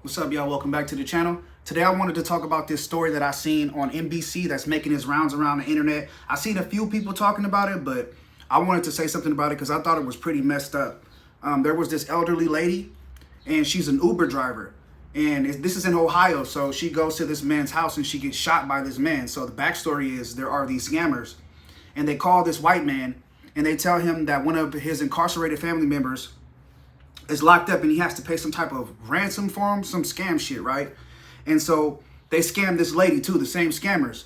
What's up, y'all? Welcome back to the channel. Today I wanted to talk about this story that I seen on NBC that's making its rounds around the internet. I seen a few people talking about it, but I wanted to say something about it because I thought it was pretty messed up. There was this elderly lady, and she's an Uber driver. And this is in Ohio, so she goes to this man's house and she gets shot by this man. So the backstory is there are these scammers, and they call this white man, and they tell him that one of his incarcerated family members is locked up and he has to pay some type of ransom for him, some scam shit, right? And so they scam this lady too, the same scammers.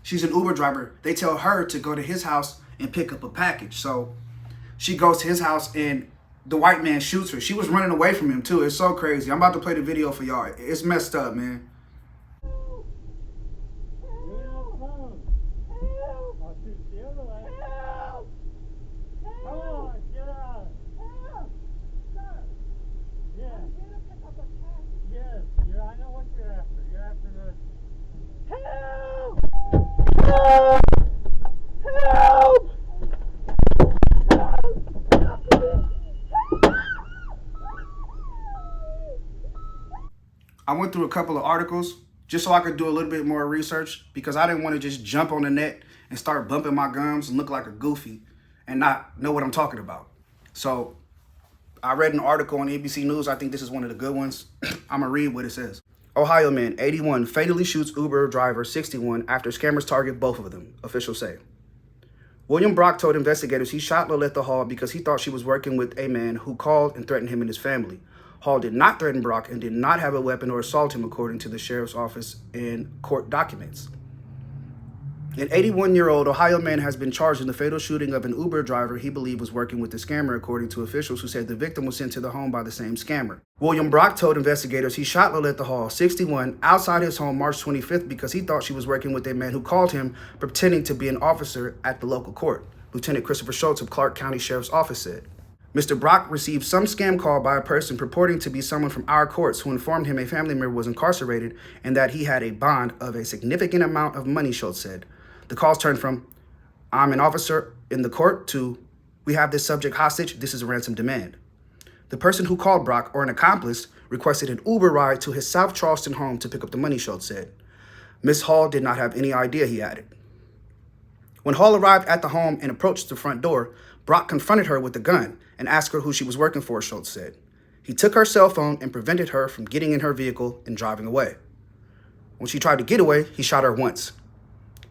She's an Uber driver. They tell her to go to his house and pick up a package. So she goes to his house and the white man shoots her. She was running away from him too. It's so crazy. I'm about to play the video for y'all. It's messed up, man. I went through a couple of articles just so I could do a little bit more research because I didn't want to just jump on the net and start bumping my gums and look like a goofy and not know what I'm talking about. So I read an article on ABC News. I think this is one of the good ones. I'm going to read what it says. Ohio man, 81, fatally shoots Uber driver, 61, after scammers target both of them, officials say. William Brock told investigators he shot Loletta Hall because he thought she was working with a man who called and threatened him and his family. Hall did not threaten Brock and did not have a weapon or assault him, according to the sheriff's office and court documents. An 81-year-old Ohio man has been charged in the fatal shooting of an Uber driver he believed was working with the scammer, according to officials who said the victim was sent to the home by the same scammer. William Brock told investigators he shot Loletta Hall, 61, outside his home March 25th because he thought she was working with a man who called him pretending to be an officer at the local court, Lieutenant Christopher Schultz of Clark County Sheriff's Office said. Mr. Brock received some scam call by a person purporting to be someone from our courts who informed him a family member was incarcerated and that he had a bond of a significant amount of money, Schultz said. The calls turned from, I'm an officer in the court, to, we have this subject hostage, this is a ransom demand. The person who called Brock, or an accomplice, requested an Uber ride to his South Charleston home to pick up the money, Schultz said. Miss Hall did not have any idea, he added. When Hall arrived at the home and approached the front door, Brock confronted her with a gun and asked her who she was working for, Schultz said. He took her cell phone and prevented her from getting in her vehicle and driving away. When she tried to get away, he shot her once.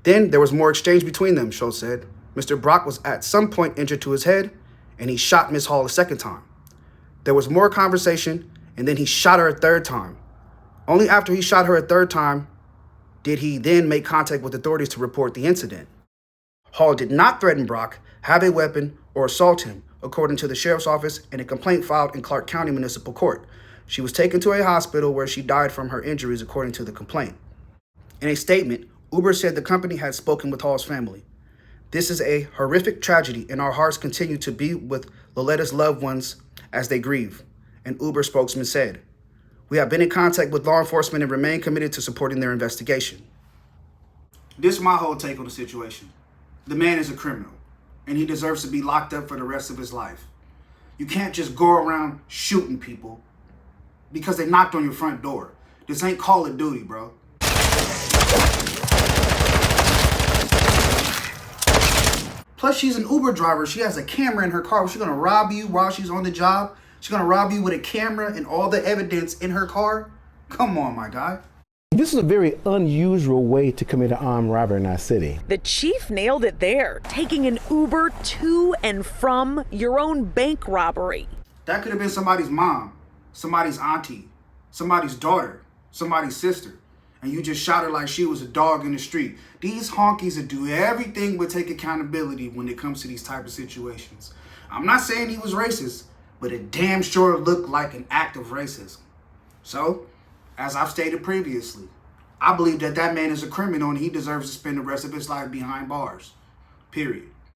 Then there was more exchange between them, Schultz said. Mr. Brock was at some point injured to his head, and he shot Miss Hall a second time. There was more conversation, and then he shot her a third time. Only after he shot her a third time did he then make contact with authorities to report the incident. Hall did not threaten Brock, have a weapon, or assault him, according to the sheriff's office and a complaint filed in Clark County Municipal Court. She was taken to a hospital where she died from her injuries, according to the complaint. In a statement, Uber said the company had spoken with Hall's family. This is a horrific tragedy, and our hearts continue to be with Loletta's loved ones as they grieve, an Uber spokesman said. We have been in contact with law enforcement and remain committed to supporting their investigation. This is my whole take on the situation. The man is a criminal, and he deserves to be locked up for the rest of his life. You can't just go around shooting people because they knocked on your front door. This ain't Call of Duty, bro. Plus, she's an Uber driver. She has a camera in her car. She's going to rob you while she's on the job. She's going to rob you with a camera and all the evidence in her car. Come on, my guy. This is a very unusual way to commit an armed robbery in our city. The chief nailed it there, taking an Uber to and from your own bank robbery. That could have been somebody's mom, somebody's auntie, somebody's daughter, somebody's sister. And you just shot her like she was a dog in the street. These honkies that do everything but take accountability when it comes to these type of situations. I'm not saying he was racist, but it damn sure looked like an act of racism. So, as I've stated previously, I believe that that man is a criminal and he deserves to spend the rest of his life behind bars. Period.